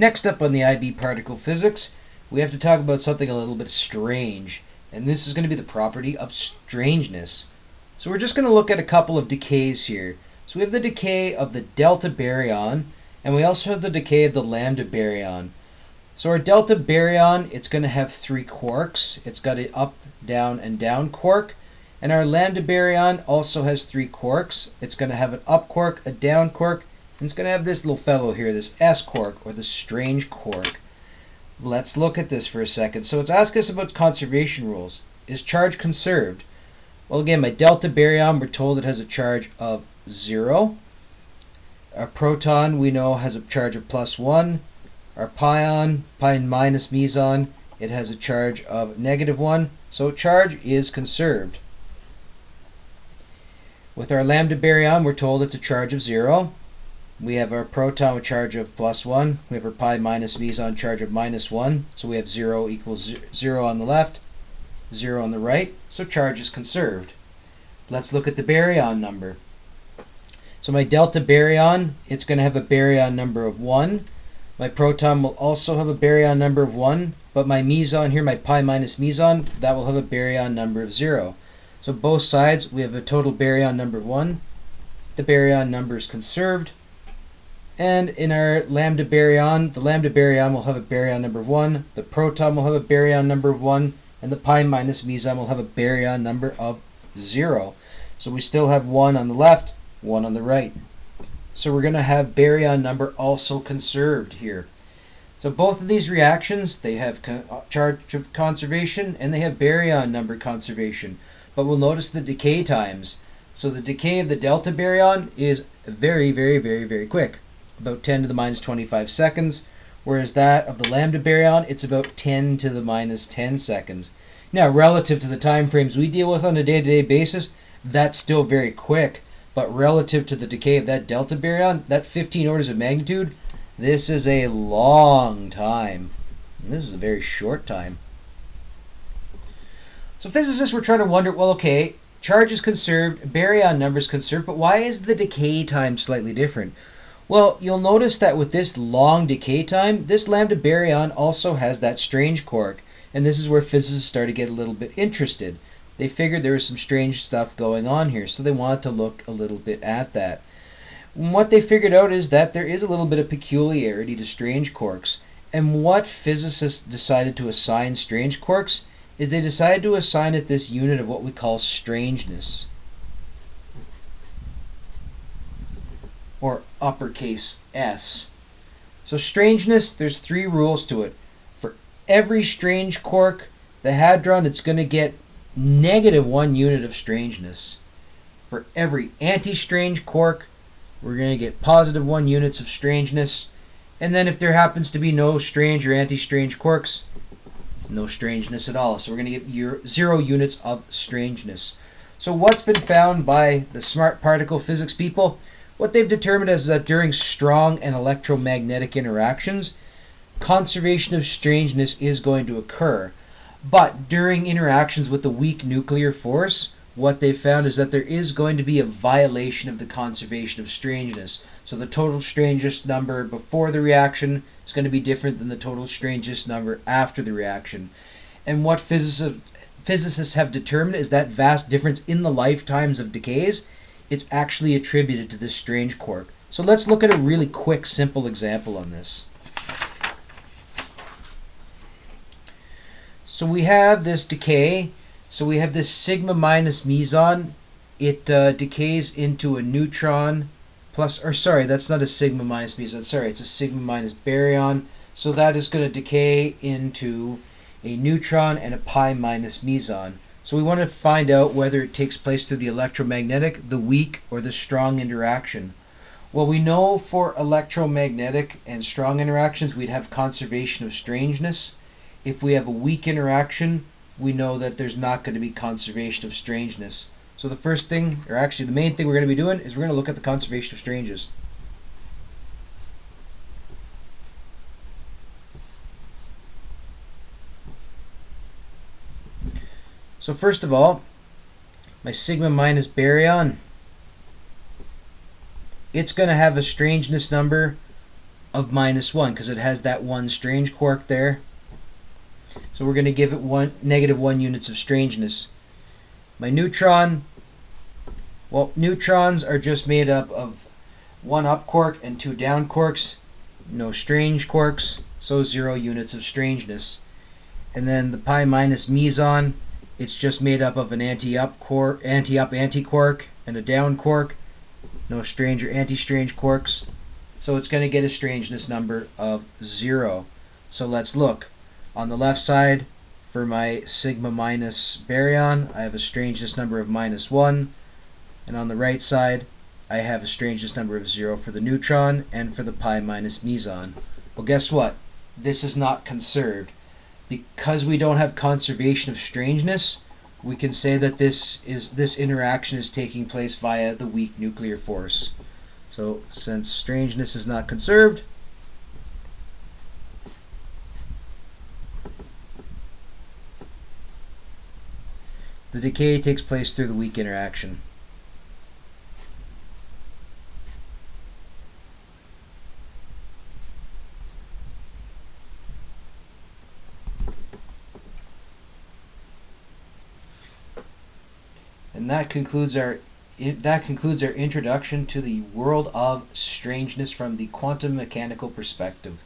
Next up on the IB particle physics, we have to talk about something a little bit strange, and this is going to be the property of strangeness. So we're just going to look at a couple of decays here. So we have the decay of the delta baryon, and we also have the decay of the lambda baryon. So our delta baryon, it's going to have 3 quarks. It's got an up, down, and down quark. And our lambda baryon also has 3 quarks. It's going to have an up quark, a down quark, and it's going to have this little fellow here, this S quark, or the strange quark. Let's look at this for a second. So it's asking us about conservation rules. Is charge conserved? Well, again, my delta baryon, we're told it has a charge of 0. Our proton, we know, has a charge of +1. Our pion minus meson, it has a charge of -1. So charge is conserved. With our lambda baryon, we're told it's a charge of 0. We have our proton with charge of +1. We have our pi minus meson charge of -1. So we have 0 equals 0 on the left, 0 on the right. So charge is conserved. Let's look at the baryon number. So my delta baryon, it's going to have a baryon number of 1. My proton will also have a baryon number of 1. But my meson here, my pi minus meson, that will have a baryon number of 0. So both sides, we have a total baryon number of 1. The baryon number is conserved. And in our lambda baryon, the lambda baryon will have a baryon number of 1, the proton will have a baryon number of 1, and the pi minus meson will have a baryon number of 0. So we still have 1 on the left, 1 on the right. So we're going to have baryon number also conserved here. So both of these reactions, they have charge of conservation and they have baryon number conservation. But we'll notice the decay times. So the decay of the delta baryon is very, very, very, very quick. About 10 to the minus 25 seconds, whereas that of the lambda baryon, it's about 10 to the minus 10 seconds. Now, relative to the time frames we deal with on a day-to-day basis, that's still very quick, but relative to the decay of that delta baryon, that 15 orders of magnitude, this is a long time. And this is a very short time. So physicists were trying to wonder, well, okay, charge is conserved, baryon number is conserved, but why is the decay time slightly different? Well, you'll notice that with this long decay time, this lambda baryon also has that strange quark. And this is where physicists started to get a little bit interested. They figured there was some strange stuff going on here, so they wanted to look a little bit at that. And what they figured out is that there is a little bit of peculiarity to strange quarks. And what physicists decided to assign strange quarks is they decided to assign it this unit of what we call strangeness, or uppercase S. So strangeness, there's 3 rules to it. For every strange quark, the hadron, it's going to get -1 unit of strangeness. For every anti-strange quark, we're going to get +1 units of strangeness. And then if there happens to be no strange or anti-strange quarks, no strangeness at all. So we're going to get 0 units of strangeness. So what's been found by the smart particle physics people? What they've determined is that during strong and electromagnetic interactions, conservation of strangeness is going to occur. But during interactions with the weak nuclear force, what they've found is that there is going to be a violation of the conservation of strangeness. So the total strangest number before the reaction is going to be different than the total strangest number after the reaction. And what physicists have determined is that vast difference in the lifetimes of decays, it's actually attributed to this strange quark. So let's look at a really quick, simple example on this. So we have this decay. So we have this sigma minus meson. It decays into a neutron plus, or sorry, that's not a sigma minus meson. Sorry, it's a sigma minus baryon. So that is going to decay into a neutron and a pi minus meson. So we want to find out whether it takes place through the electromagnetic, the weak, or the strong interaction. Well, we know for electromagnetic and strong interactions, we'd have conservation of strangeness. If we have a weak interaction, we know that there's not going to be conservation of strangeness. So the first thing, or actually the main thing we're going to be doing, is we're going to look at the conservation of strangeness. So first of all, my sigma minus baryon, it's going to have a strangeness number of -1 because it has that one strange quark there. So we're going to give it -1 units of strangeness. My neutron, well, neutrons are just made up of one up quark and two down quarks. No strange quarks, so 0 units of strangeness. And then the pi minus meson, it's just made up of an anti-up anti-quark and a down quark. No strange or anti-strange quarks. So it's going to get a strangeness number of 0. So let's look. On the left side, for my sigma minus baryon, I have a strangeness number of -1. And on the right side, I have a strangeness number of 0 for the neutron and for the pi minus meson. Well, guess what? This is not conserved. Because we don't have conservation of strangeness, we can say that this interaction is taking place via the weak nuclear force. So since strangeness is not conserved, the decay takes place through the weak interaction. And that concludes our introduction to the world of strangeness from the quantum mechanical perspective.